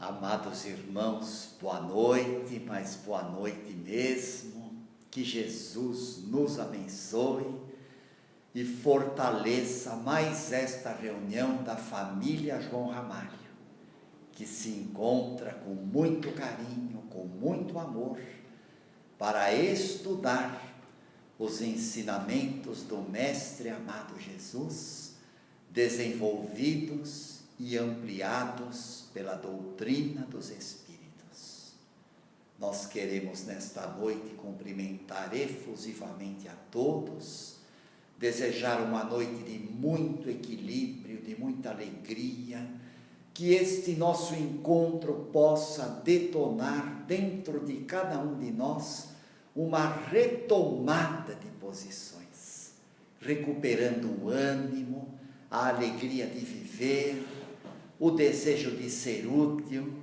Amados irmãos, boa noite, mas boa noite mesmo. Que Jesus nos abençoe e fortaleça mais esta reunião da família João Ramalho, que se encontra com muito carinho, com muito amor, para estudar os ensinamentos do Mestre amado Jesus, desenvolvidos e ampliados pela doutrina dos Espíritos. Nós queremos nesta noite cumprimentar efusivamente a todos, desejar uma noite de muito equilíbrio, de muita alegria, que este nosso encontro possa detonar dentro de cada um de nós uma retomada de posições, recuperando o ânimo, a alegria de viver, o desejo de ser útil,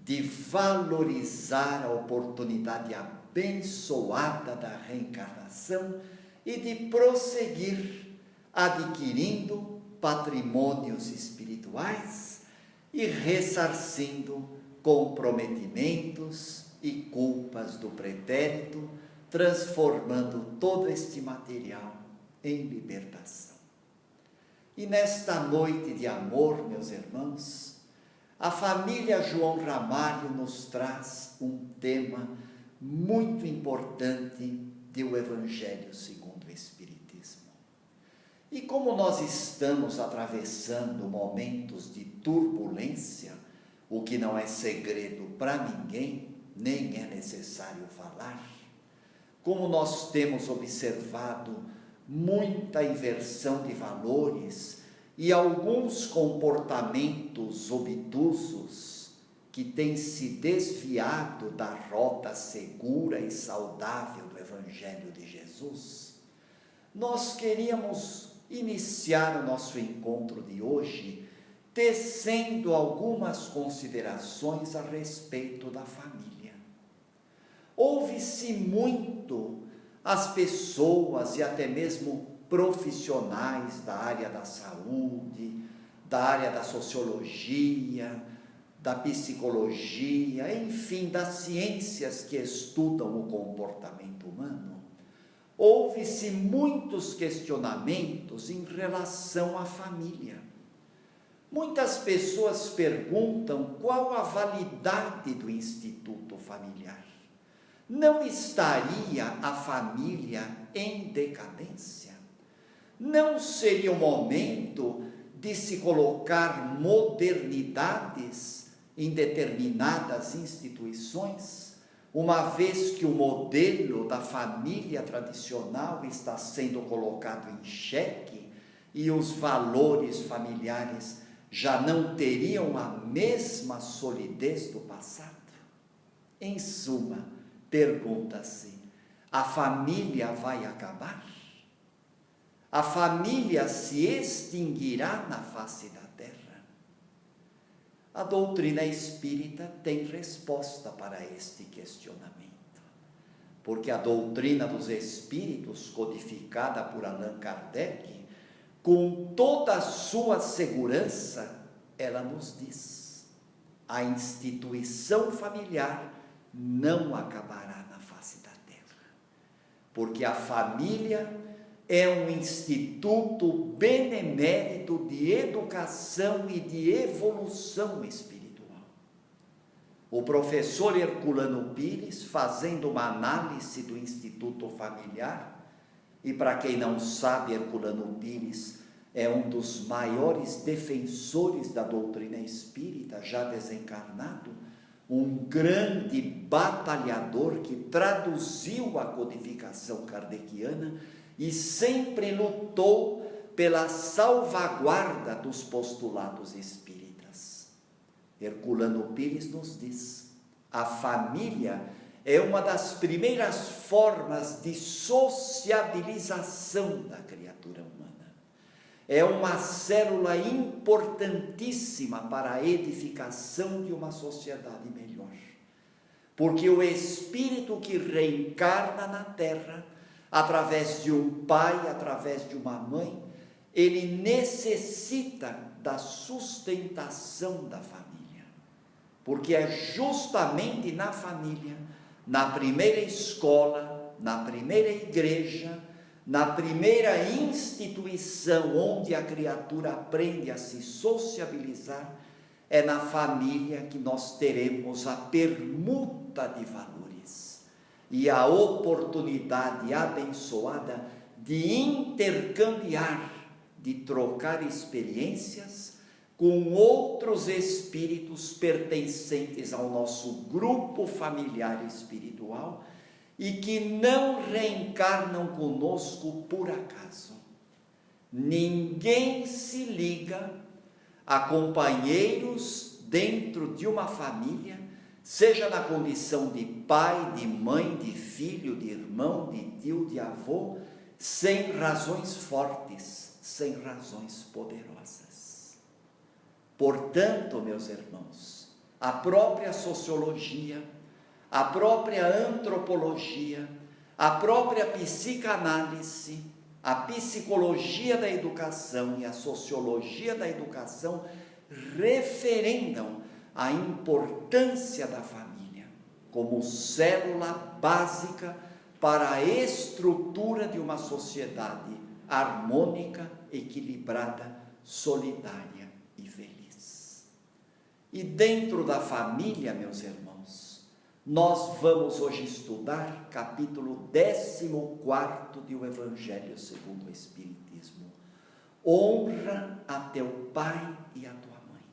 de valorizar a oportunidade abençoada da reencarnação e de prosseguir adquirindo patrimônios espirituais e ressarcindo comprometimentos e culpas do pretérito, transformando todo este material em libertação. E nesta noite de amor, meus irmãos, a família João Ramalho nos traz um tema muito importante do Evangelho segundo o Espiritismo. E como nós estamos atravessando momentos de turbulência, o que não é segredo para ninguém, nem é necessário falar, como nós temos observado muita inversão de valores e alguns comportamentos obtusos que têm se desviado da rota segura e saudável do Evangelho de Jesus, nós queríamos iniciar o nosso encontro de hoje tecendo algumas considerações a respeito da família. Ouve-se muito as pessoas e até mesmo profissionais da área da saúde, da área da sociologia, da psicologia, enfim, das ciências que estudam o comportamento humano, ouve-se muitos questionamentos em relação à família. Muitas pessoas perguntam qual a validade do instituto familiar. Não estaria a família em decadência? Não seria o momento de se colocar modernidades em determinadas instituições, uma vez que o modelo da família tradicional está sendo colocado em xeque e os valores familiares já não teriam a mesma solidez do passado? Em suma, pergunta-se: a família vai acabar? A família se extinguirá na face da terra? A doutrina espírita tem resposta para este questionamento, porque a doutrina dos espíritos, codificada por Allan Kardec, com toda a sua segurança, ela nos diz: a instituição familiar não acabará na face da terra, porque a família é um instituto benemérito de educação e de evolução espiritual. O professor Herculano Pires, fazendo uma análise do instituto familiar, e para quem não sabe, Herculano Pires é um dos maiores defensores da doutrina espírita, já desencarnado, um grande batalhador que traduziu a codificação kardeciana e sempre lutou pela salvaguarda dos postulados espíritas. Herculano Pires nos diz: a família é uma das primeiras formas de sociabilização da criatura humana. É uma célula importantíssima para a edificação de uma sociedade melhor. Porque o espírito que reencarna na terra, através de um pai, através de uma mãe, ele necessita da sustentação da família. porque é justamente na família, na primeira escola, na primeira igreja, na primeira instituição onde a criatura aprende a se sociabilizar, é na família que nós teremos a permuta de valores e a oportunidade abençoada de intercambiar, de trocar experiências com outros espíritos pertencentes ao nosso grupo familiar espiritual e que não reencarnam conosco por acaso. Ninguém se liga a companheiros dentro de uma família, seja na condição de pai, de mãe, de filho, de irmão, de tio, de avô, sem razões fortes, sem razões poderosas. Portanto, meus irmãos, a própria sociologia, a própria antropologia, a própria psicanálise, a psicologia da educação e a sociologia da educação referendam a importância da família como célula básica para a estrutura de uma sociedade harmônica, equilibrada, solidária e feliz. E dentro da família, meus irmãos, nós vamos hoje estudar capítulo 14 do Evangelho segundo o Espiritismo. Honra a teu pai e a tua mãe.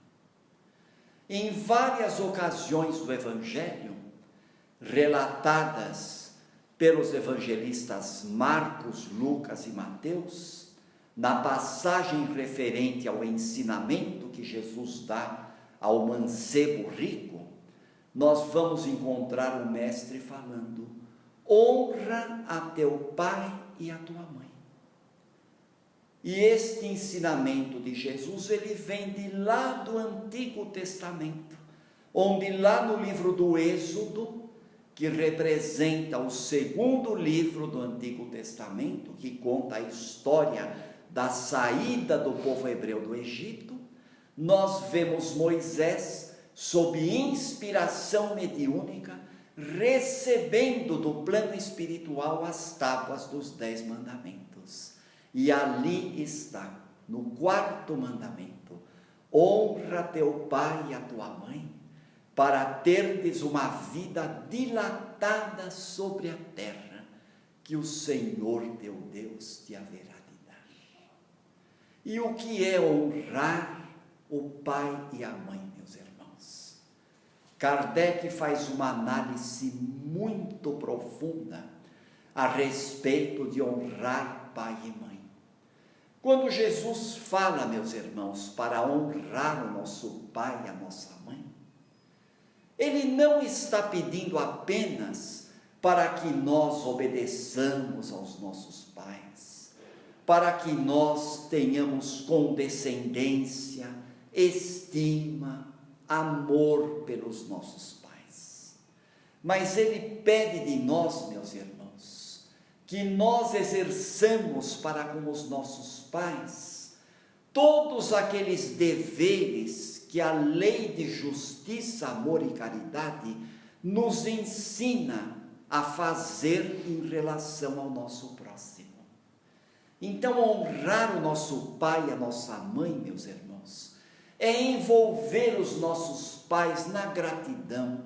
Em várias ocasiões do Evangelho, relatadas pelos evangelistas Marcos, Lucas e Mateus, na passagem referente ao ensinamento que Jesus dá ao mancebo rico, nós vamos encontrar o mestre falando: honra a teu pai e a tua mãe. E este ensinamento de Jesus, ele vem de lá do Antigo Testamento, onde lá no livro do Êxodo, que representa o segundo livro do Antigo Testamento, que conta a história da saída do povo hebreu do Egito, nós vemos Moisés, sob inspiração mediúnica, recebendo do plano espiritual as tábuas dos 10 mandamentos. E ali está, no 4º mandamento: honra teu pai e a tua mãe, para terdes uma vida dilatada sobre a terra, que o Senhor teu Deus te haverá de dar. E o que é honrar o pai e a mãe, meus irmãos? Kardec faz uma análise muito profunda a respeito de honrar pai e mãe. Quando Jesus fala, meus irmãos, para honrar o nosso pai e a nossa mãe, ele não está pedindo apenas para que nós obedeçamos aos nossos pais, para que nós tenhamos condescendência, estima, amor pelos nossos pais. Mas ele pede de nós, meus irmãos, que nós exerçamos para com os nossos pais todos aqueles deveres que a lei de justiça, amor e caridade nos ensina a fazer em relação ao nosso próximo. Então, honrar o nosso pai e a nossa mãe, meus irmãos, é envolver os nossos pais na gratidão,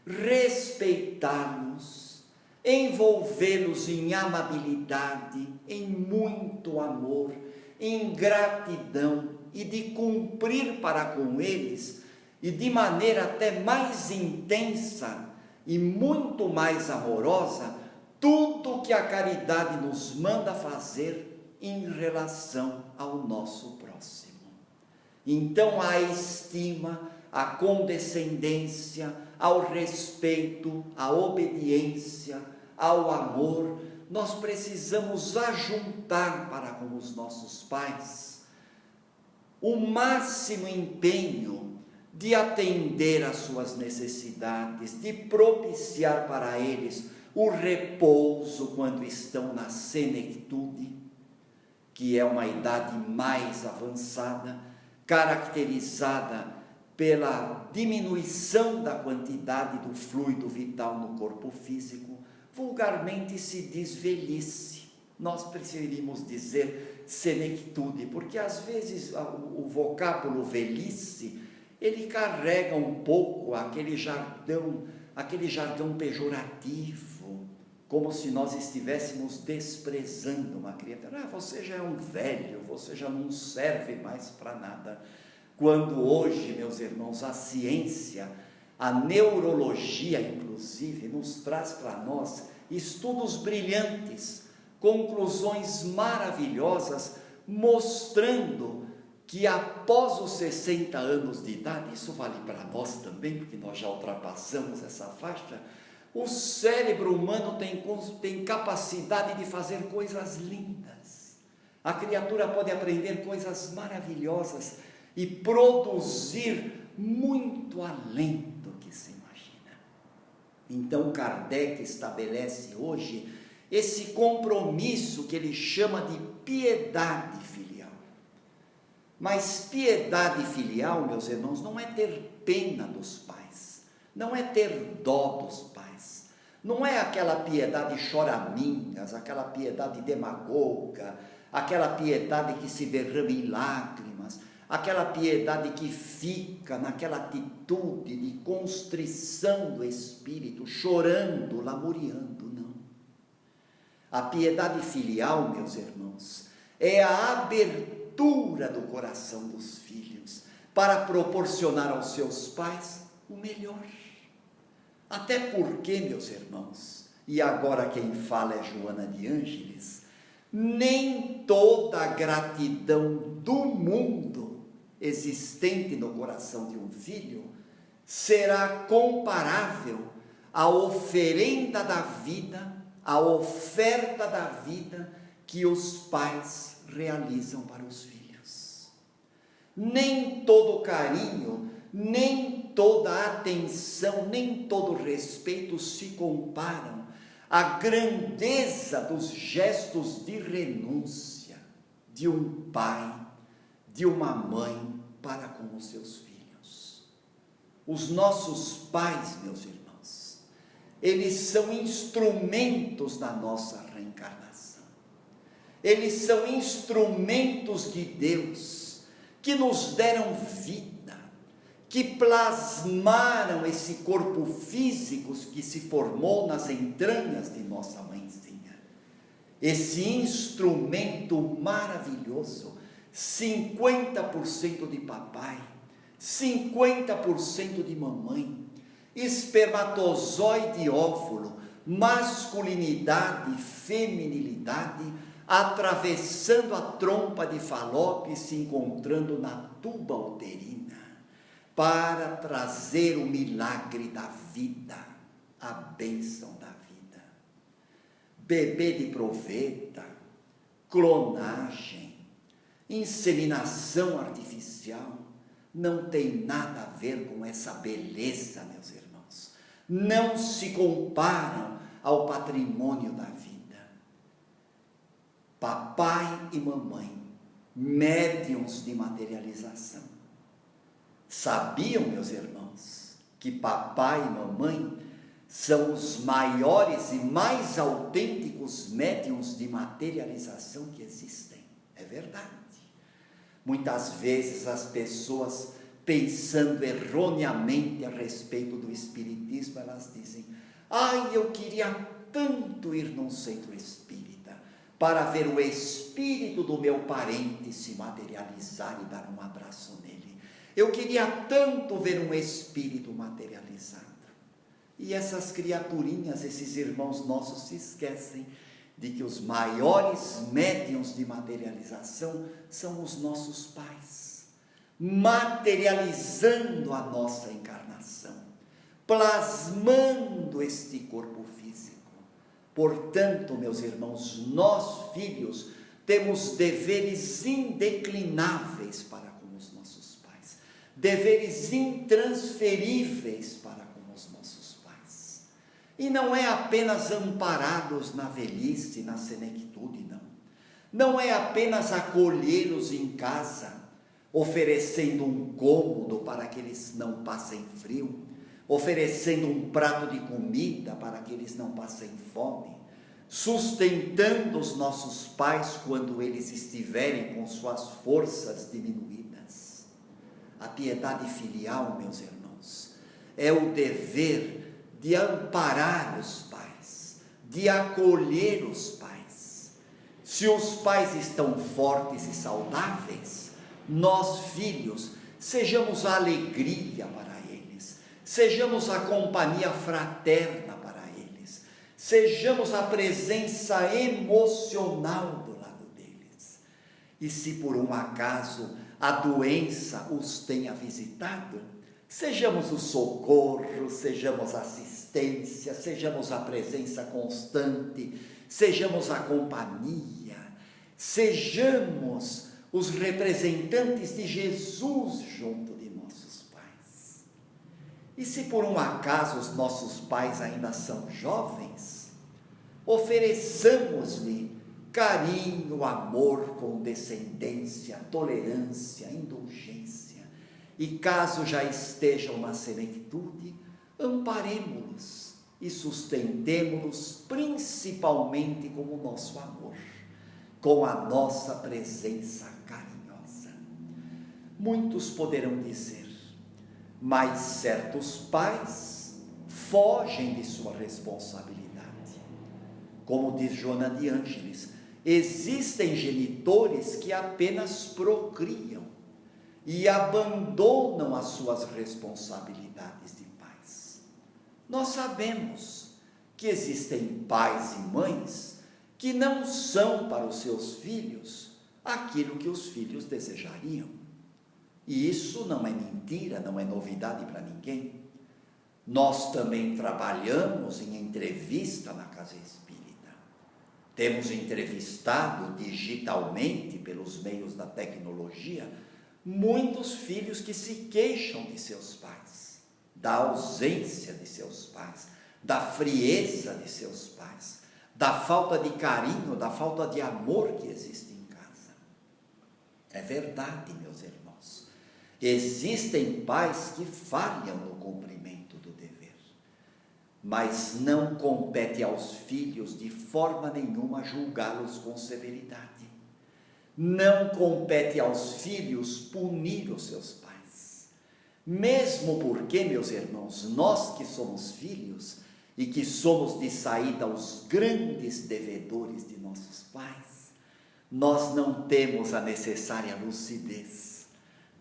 respeitá-los, envolvê-los em amabilidade, em muito amor, em gratidão, e de cumprir para com eles, e de maneira até mais intensa e muito mais amorosa, tudo que a caridade nos manda fazer em relação ao nosso próximo. Então, a estima, a condescendência, ao respeito, à obediência, ao amor, nós precisamos ajuntar para com os nossos pais o máximo empenho de atender às suas necessidades, de propiciar para eles o repouso quando estão na senectude, que é uma idade mais avançada, caracterizada pela diminuição da quantidade do fluido vital no corpo físico, vulgarmente se diz velhice. Nós preferimos dizer senectude, porque às vezes o vocábulo velhice, ele carrega um pouco aquele jargão pejorativo, como se nós estivéssemos desprezando uma criatura. Você já é um velho, você já não serve mais para nada. Quando hoje, meus irmãos, a ciência, a neurologia inclusive, nos traz para nós estudos brilhantes, conclusões maravilhosas, mostrando que após os 60 anos de idade, isso vale para nós também, porque nós já ultrapassamos essa faixa, o cérebro humano tem capacidade de fazer coisas lindas. A criatura pode aprender coisas maravilhosas e produzir muito além do que se imagina. Então Kardec estabelece hoje esse compromisso que ele chama de piedade filial. Mas piedade filial, meus irmãos, não é ter pena dos pais, não é ter dó dos pais, não é aquela piedade choramingas, aquela piedade demagoga, aquela piedade que se derrama em lágrimas, aquela piedade que fica naquela atitude de constrição do espírito, chorando, lamuriando, não. A piedade filial, meus irmãos, é a abertura do coração dos filhos para proporcionar aos seus pais o melhor. Até porque, meus irmãos, e agora quem fala é Joana de Ângeles, nem toda a gratidão do mundo existente no coração de um filho será comparável à oferenda da vida, à oferta da vida que os pais realizam para os filhos. Nem todo carinho, nem toda atenção, nem todo respeito se comparam à grandeza dos gestos de renúncia de um pai, de uma mãe para com os seus filhos. Os nossos pais, meus irmãos, eles são instrumentos da nossa reencarnação. Eles são instrumentos de Deus que nos deram vida, que plasmaram esse corpo físico que se formou nas entranhas de nossa mãezinha. Esse instrumento maravilhoso, 50% de papai, 50% de mamãe, espermatozoide e óvulo, masculinidade e feminilidade, atravessando a trompa de Falópio e se encontrando na tuba uterina, para trazer o milagre da vida, a bênção da vida. Bebê de proveta, clonagem, inseminação artificial, não tem nada a ver com essa beleza, meus irmãos. Não se comparam ao patrimônio da vida. Papai e mamãe, médiuns de materialização. Sabiam, meus irmãos, que papai e mamãe são os maiores e mais autênticos médiuns de materialização que existem? É verdade. Muitas vezes as pessoas, pensando erroneamente a respeito do espiritismo, elas dizem: eu queria tanto ir num centro espírita para ver o espírito do meu parente se materializar e dar um abraço nele. Eu queria tanto ver um espírito materializado. E essas criaturinhas, esses irmãos nossos, se esquecem de que os maiores médiuns de materialização são os nossos pais, materializando a nossa encarnação, plasmando este corpo físico. Portanto, meus irmãos, nós, filhos, temos deveres indeclináveis para com os nossos pais, deveres intransferíveis para com os nossos pais. E não é apenas amparados na velhice, na senectude, não. Não é apenas acolhê-los em casa, oferecendo um cômodo para que eles não passem frio, oferecendo um prato de comida para que eles não passem fome, sustentando os nossos pais quando eles estiverem com suas forças diminuídas. A piedade filial, meus irmãos, é o dever de amparar os pais, de acolher os pais. Se os pais estão fortes e saudáveis, nós, filhos, sejamos a alegria para eles, sejamos a companhia fraterna para eles, sejamos a presença emocional do lado deles. E se por um acaso a doença os tenha visitado, sejamos o socorro, sejamos a assistência, sejamos a presença constante, sejamos a companhia, sejamos os representantes de Jesus junto de nossos pais. E se por um acaso os nossos pais ainda são jovens, ofereçamos-lhe carinho, amor, condescendência, tolerância, indulgência. E caso já estejam na senectude, amparemo-los e sustentemo-los principalmente com o nosso amor, com a nossa presença carinhosa. Muitos poderão dizer, mas certos pais fogem de sua responsabilidade. Como diz Joana de Ângeles, existem genitores que apenas procriam e abandonam as suas responsabilidades de pais. Nós sabemos que existem pais e mães que não são para os seus filhos aquilo que os filhos desejariam. E isso não é mentira, não é novidade para ninguém. Nós também trabalhamos em entrevista na Casa Espírita. Temos entrevistado digitalmente, pelos meios da tecnologia, muitos filhos que se queixam de seus pais, da ausência de seus pais, da frieza de seus pais, da falta de carinho, da falta de amor que existe em casa. É verdade, meus irmãos, existem pais que falham no cumprimento do dever, mas não compete aos filhos de forma nenhuma julgá-los com severidade. Não compete aos filhos punir os seus pais, mesmo porque, meus irmãos, nós que somos filhos e que somos de saída os grandes devedores de nossos pais, nós não temos a necessária lucidez,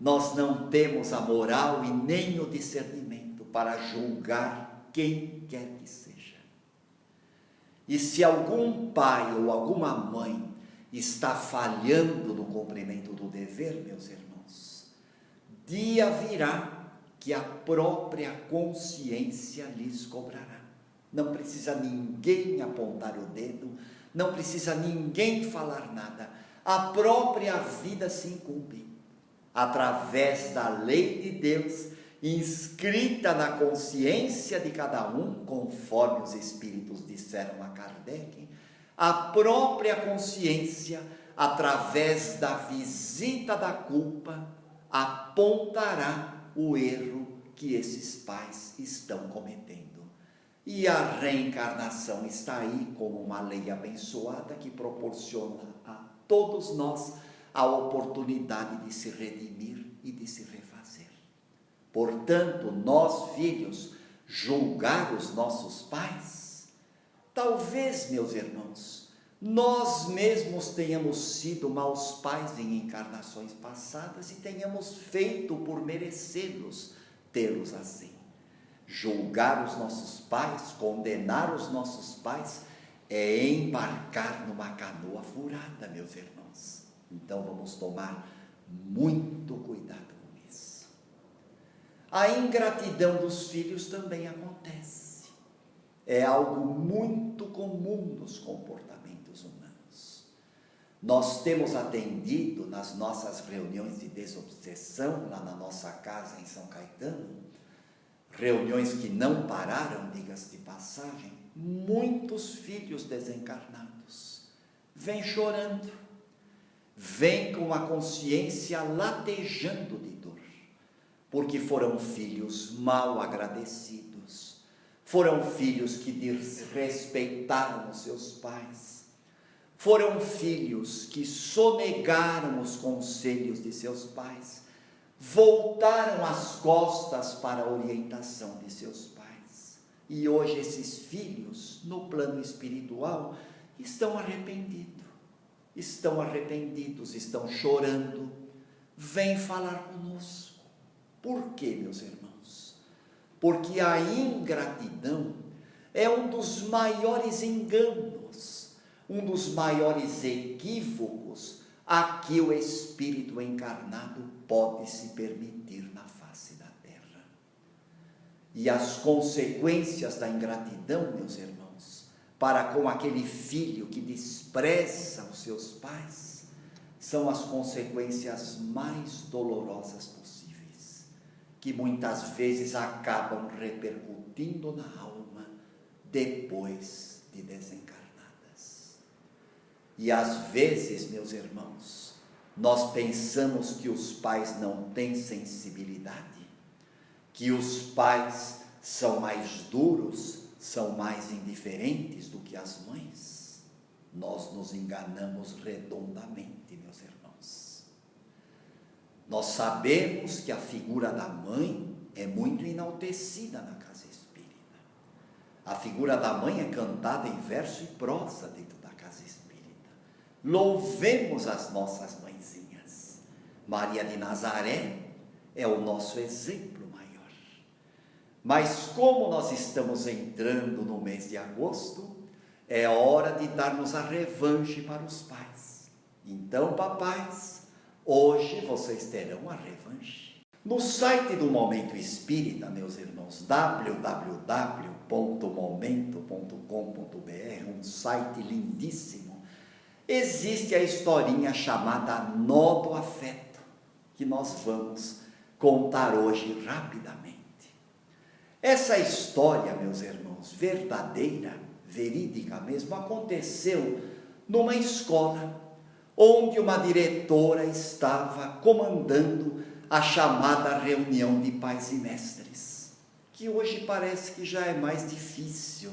nós não temos a moral e nem o discernimento para julgar quem quer que seja. E se algum pai ou alguma mãe está falhando no cumprimento do dever, meus irmãos, dia virá que a própria consciência lhes cobrará. Não precisa ninguém apontar o dedo, não precisa ninguém falar nada. A própria vida se incumbe, através da lei de Deus, inscrita na consciência de cada um, conforme os Espíritos disseram a Kardec. A própria consciência, através da visita da culpa, apontará o erro que esses pais estão cometendo. E a reencarnação está aí como uma lei abençoada que proporciona a todos nós a oportunidade de se redimir e de se refazer. Portanto, nós, filhos, julgar os nossos pais, talvez, meus irmãos, nós mesmos tenhamos sido maus pais em encarnações passadas e tenhamos feito por merecê-los tê-los assim. Julgar os nossos pais, condenar os nossos pais, é embarcar numa canoa furada, meus irmãos. Então vamos tomar muito cuidado com isso. A ingratidão dos filhos também acontece. É algo muito comum nos comportamentos humanos. Nós temos atendido nas nossas reuniões de desobsessão, lá na nossa casa em São Caetano, reuniões que não pararam, diga-se de passagem, muitos filhos desencarnados vêm chorando, vêm com a consciência latejando de dor, porque foram filhos mal agradecidos, foram filhos que desrespeitaram os seus pais, foram filhos que sonegaram os conselhos de seus pais, voltaram as costas para a orientação de seus pais. E hoje esses filhos, no plano espiritual, estão arrependidos, estão chorando, vêm falar conosco. Por quê, meus irmãos? Porque a ingratidão é um dos maiores enganos, um dos maiores equívocos a que o espírito encarnado pode se permitir na face da terra. E as consequências da ingratidão, meus irmãos, para com aquele filho que despreza os seus pais, são as consequências mais dolorosas possíveis, que muitas vezes acabam repercutindo na alma depois de desencarnadas. E às vezes, meus irmãos, nós pensamos que os pais não têm sensibilidade, que os pais são mais duros, são mais indiferentes do que as mães. Nós nos enganamos redondamente, meus irmãos. Nós sabemos que a figura da mãe é muito enaltecida na casa espírita. A figura da mãe é cantada em verso e prosa dentro da casa espírita. Louvemos as nossas mãezinhas. Maria de Nazaré é o nosso exemplo maior. Mas como nós estamos entrando no mês de agosto, é hora de darmos a revanche para os pais. Então, papais, hoje vocês terão a revanche. No site do Momento Espírita, meus irmãos, www.momento.com.br, um site lindíssimo, existe a historinha chamada Nó do Afeto, que nós vamos contar hoje rapidamente. Essa história, meus irmãos, verdadeira, verídica mesmo, aconteceu numa escola, onde uma diretora estava comandando a chamada reunião de pais e mestres, que hoje parece que já é mais difícil.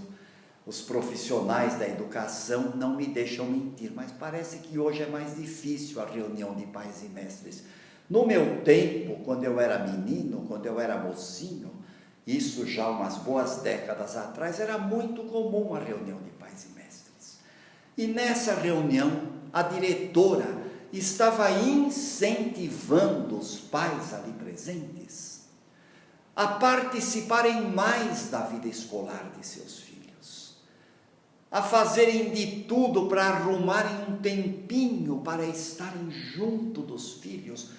Os profissionais da educação não me deixam mentir, mas parece que hoje é mais difícil a reunião de pais e mestres. No meu tempo, quando eu era menino, quando eu era mocinho, isso já umas boas décadas atrás, era muito comum a reunião de pais e mestres. E nessa reunião, a diretora estava incentivando os pais ali presentes a participarem mais da vida escolar de seus filhos, a fazerem de tudo para arrumarem um tempinho para estarem junto dos filhos,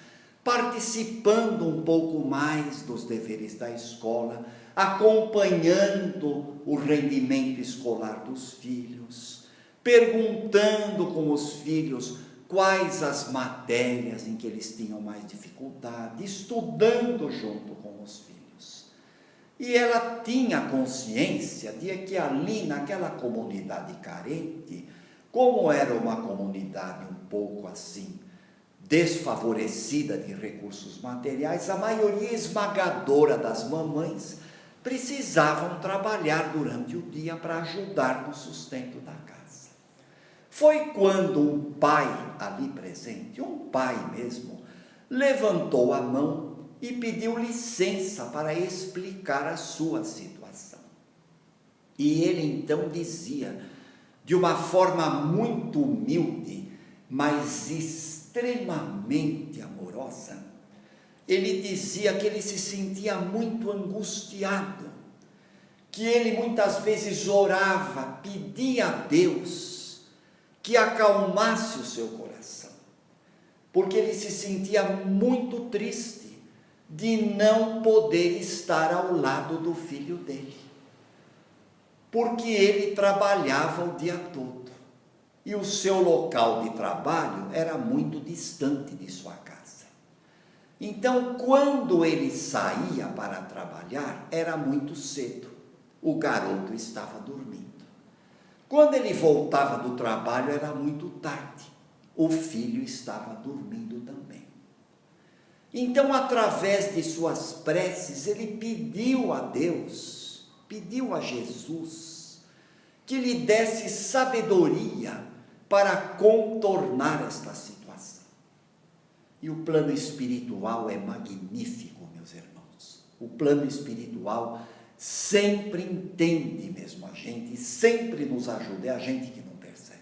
participando um pouco mais dos deveres da escola, acompanhando o rendimento escolar dos filhos, perguntando com os filhos quais as matérias em que eles tinham mais dificuldade, estudando junto com os filhos. E ela tinha consciência de que ali naquela comunidade carente, como era uma comunidade um pouco assim, desfavorecida de recursos materiais, a maioria esmagadora das mamães precisavam trabalhar durante o dia para ajudar no sustento da casa. Foi quando um pai ali presente, um pai mesmo, levantou a mão e pediu licença para explicar a sua situação. E ele então dizia, de uma forma muito humilde, mas extremamente amorosa, ele dizia que ele se sentia muito angustiado, que ele muitas vezes orava, pedia a Deus que acalmasse o seu coração, porque ele se sentia muito triste de não poder estar ao lado do filho dele, porque ele trabalhava o dia todo, e o seu local de trabalho era muito distante de sua casa. Então, quando ele saía para trabalhar, era muito cedo, o garoto estava dormindo. Quando ele voltava do trabalho, era muito tarde, o filho estava dormindo também. Então, através de suas preces, ele pediu a Deus, pediu a Jesus, que lhe desse sabedoria para contornar esta situação. E o plano espiritual é magnífico, meus irmãos. O plano espiritual sempre entende mesmo a gente, sempre nos ajuda, é a gente que não percebe.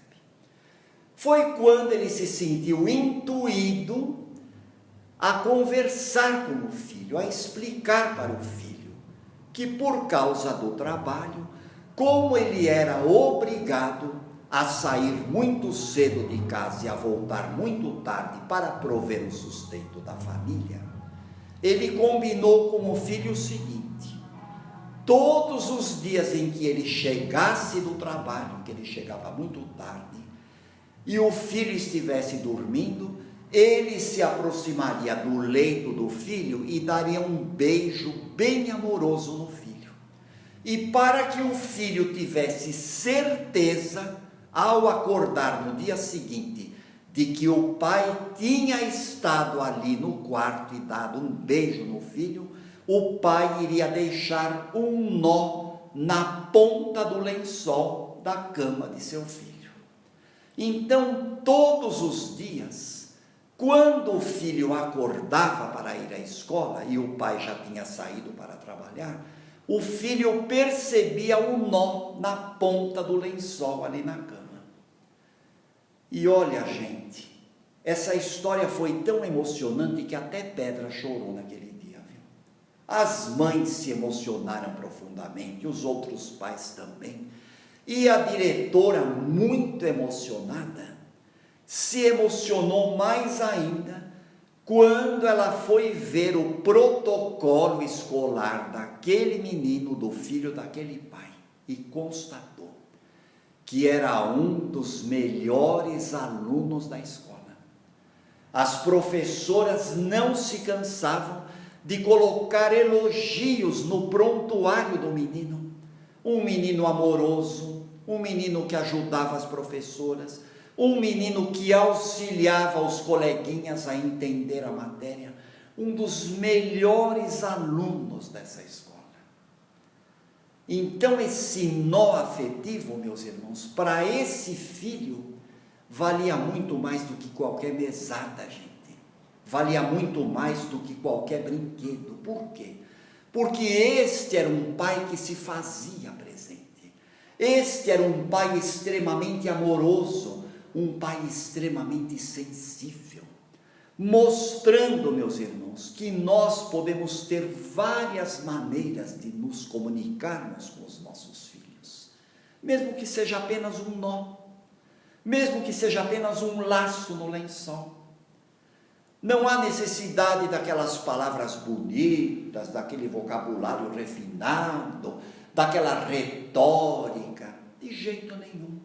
Foi quando ele se sentiu intuído a conversar com o filho, a explicar para o filho que por causa do trabalho, como ele era obrigado a sair muito cedo de casa e a voltar muito tarde para prover o sustento da família, ele combinou com o filho o seguinte: todos os dias em que ele chegasse do trabalho, que ele chegava muito tarde, e o filho estivesse dormindo, ele se aproximaria do leito do filho e daria um beijo bem amoroso no filho. E para que o filho tivesse certeza, ao acordar no dia seguinte, de que o pai tinha estado ali no quarto e dado um beijo no filho, o pai iria deixar um nó na ponta do lençol da cama de seu filho. Então, todos os dias, quando o filho acordava para ir à escola e o pai já tinha saído para trabalhar, o filho percebia o nó na ponta do lençol ali na cama. E olha, gente, essa história foi tão emocionante que até Pedra chorou naquele dia, viu? As mães se emocionaram profundamente, os outros pais também. E a diretora, muito emocionada, se emocionou mais ainda quando ela foi ver o protocolo escolar daquele menino, do filho daquele pai, e constatou que era um dos melhores alunos da escola. As professoras não se cansavam de colocar elogios no prontuário do menino. Um menino amoroso, um menino que ajudava as professoras, um menino que auxiliava os coleguinhas a entender a matéria, um dos melhores alunos dessa escola. Então, esse nó afetivo, meus irmãos, para esse filho, valia muito mais do que qualquer mesada, gente. Valia muito mais do que qualquer brinquedo. Por quê? Porque este era um pai que se fazia presente. Este era um pai extremamente amoroso, um pai extremamente sensível, mostrando, meus irmãos, que nós podemos ter várias maneiras de nos comunicarmos com os nossos filhos, mesmo que seja apenas um nó, mesmo que seja apenas um laço no lençol. Não há necessidade daquelas palavras bonitas, daquele vocabulário refinado, daquela retórica, de jeito nenhum.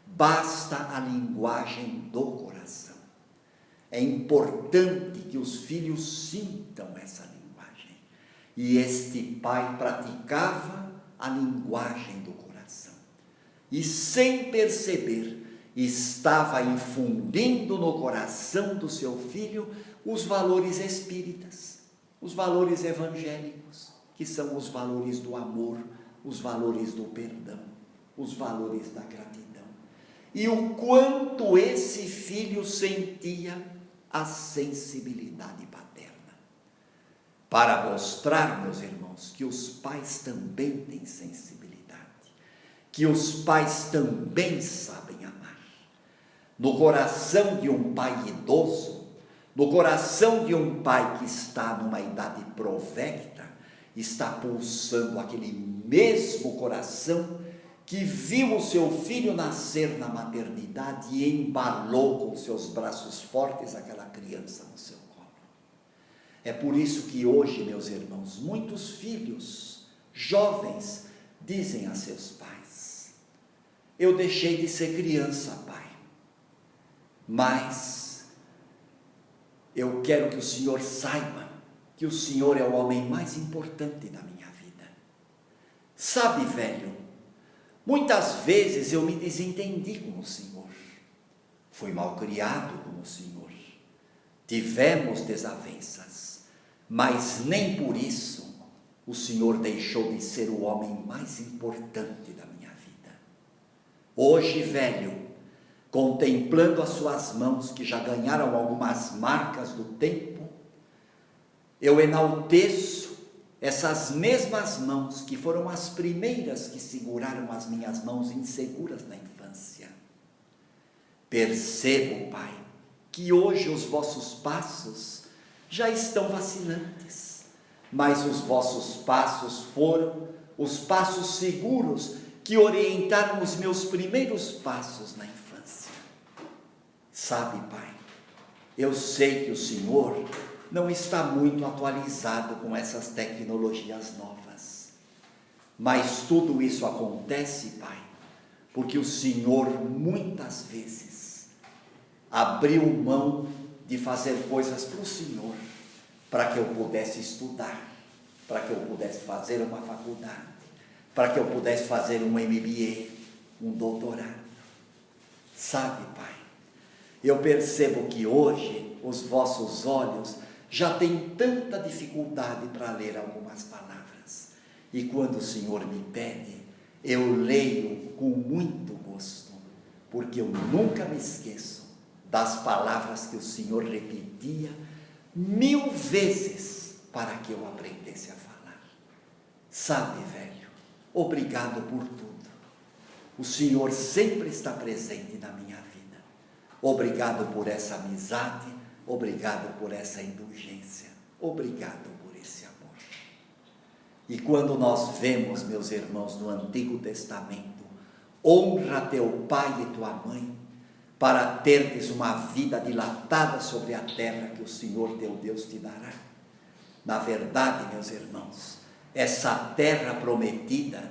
Basta a linguagem do coração. É importante que os filhos sintam essa linguagem. E este pai praticava a linguagem do coração. E sem perceber, estava infundindo no coração do seu filho os valores espíritas, os valores evangélicos, que são os valores do amor, os valores do perdão, os valores da gratidão. E o quanto esse filho sentia a sensibilidade paterna. Para mostrar, meus irmãos, que os pais também têm sensibilidade, que os pais também sabem amar. No coração de um pai idoso, no coração de um pai que está numa idade provecta, está pulsando aquele mesmo coração que viu o seu filho nascer na maternidade e embalou com seus braços fortes aquela criança no seu colo. É por isso que hoje, meus irmãos, muitos filhos jovens dizem a seus pais: eu deixei de ser criança, pai, mas eu quero que o senhor saiba que o senhor é o homem mais importante da minha vida. Sabe, velho, muitas vezes eu me desentendi com o Senhor. fui mal criado como o Senhor. Tivemos desavenças, mas nem por isso o Senhor deixou de ser o homem mais importante da minha vida. Hoje, velho, contemplando as suas mãos que já ganharam algumas marcas do tempo, eu enalteço essas mesmas mãos que foram as primeiras que seguraram as minhas mãos inseguras na infância. Percebo, Pai, que hoje os vossos passos já estão vacilantes, mas os vossos passos foram os passos seguros que orientaram os meus primeiros passos na infância. Sabe, Pai, eu sei que o Senhor não está muito atualizado com essas tecnologias novas, mas tudo isso acontece, Pai, porque o Senhor muitas vezes abriu mão de fazer coisas para o Senhor, para que eu pudesse estudar, para que eu pudesse fazer uma faculdade, para que eu pudesse fazer um MBA, um doutorado. Sabe, Pai, eu percebo que hoje os vossos olhos já têm tanta dificuldade para ler algumas palavras, e quando o Senhor me pede, eu leio com muito gosto, porque eu nunca me esqueço das palavras que o Senhor repetia 1000 vezes para que eu aprendesse a falar. Sabe, velho, obrigado por tudo. O Senhor sempre está presente na minha vida. Obrigado por essa amizade, obrigado por essa indulgência, obrigado por esse amor. E quando nós vemos, meus irmãos, no Antigo Testamento, honra teu pai e tua mãe, para terdes uma vida dilatada sobre a terra que o Senhor teu Deus te dará. Na verdade, meus irmãos, essa terra prometida,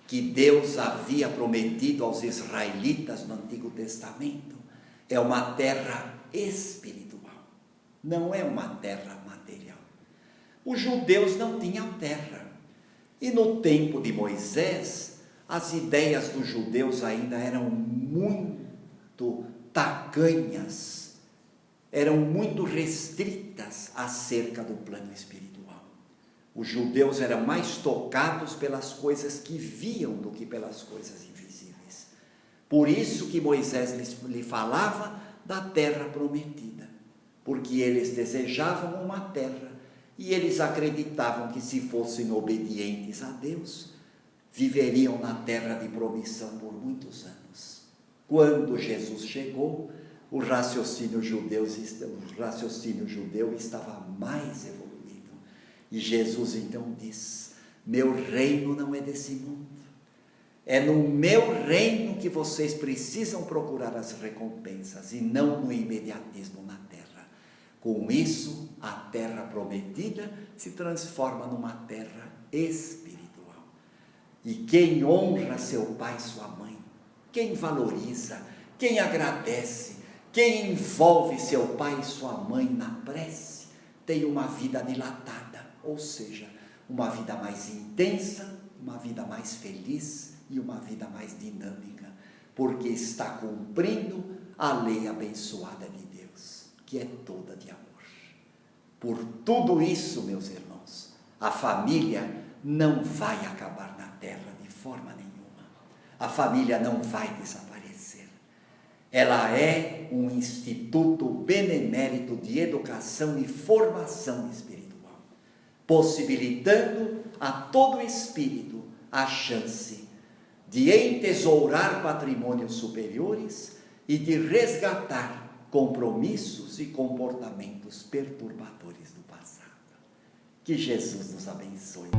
que Deus havia prometido aos israelitas no Antigo Testamento, é uma terra espiritual, não é uma terra material. Os judeus não tinham terra, e no tempo de Moisés, as ideias dos judeus ainda eram muito tacanhas, eram muito restritas acerca do plano espiritual. Os judeus eram mais tocados pelas coisas que viam do que pelas coisas invisíveis. Por isso que Moisés lhe falava da terra prometida, porque eles desejavam uma terra e eles acreditavam que, se fossem obedientes a Deus, viveriam na terra de promissão por muitos anos. Quando Jesus chegou, o raciocínio judeu estava mais evoluído. E Jesus então diz: meu reino não é desse mundo. É no meu reino que vocês precisam procurar as recompensas, e não no imediatismo na terra. Com isso, a terra prometida se transforma numa terra espiritual. E quem honra seu pai e sua mãe, quem valoriza, quem agradece, quem envolve seu pai e sua mãe na prece, tem uma vida dilatada, ou seja, uma vida mais intensa, uma vida mais feliz e uma vida mais dinâmica, porque está cumprindo a lei abençoada de Deus, que é toda de amor. Por tudo isso, meus irmãos, a família não vai acabar na terra de forma nenhuma. A família não vai desaparecer. Ela é um instituto benemérito de educação e formação espiritual, possibilitando a todo espírito a chance de entesourar patrimônios superiores e de resgatar compromissos e comportamentos perturbadores do passado. Que Jesus nos abençoe.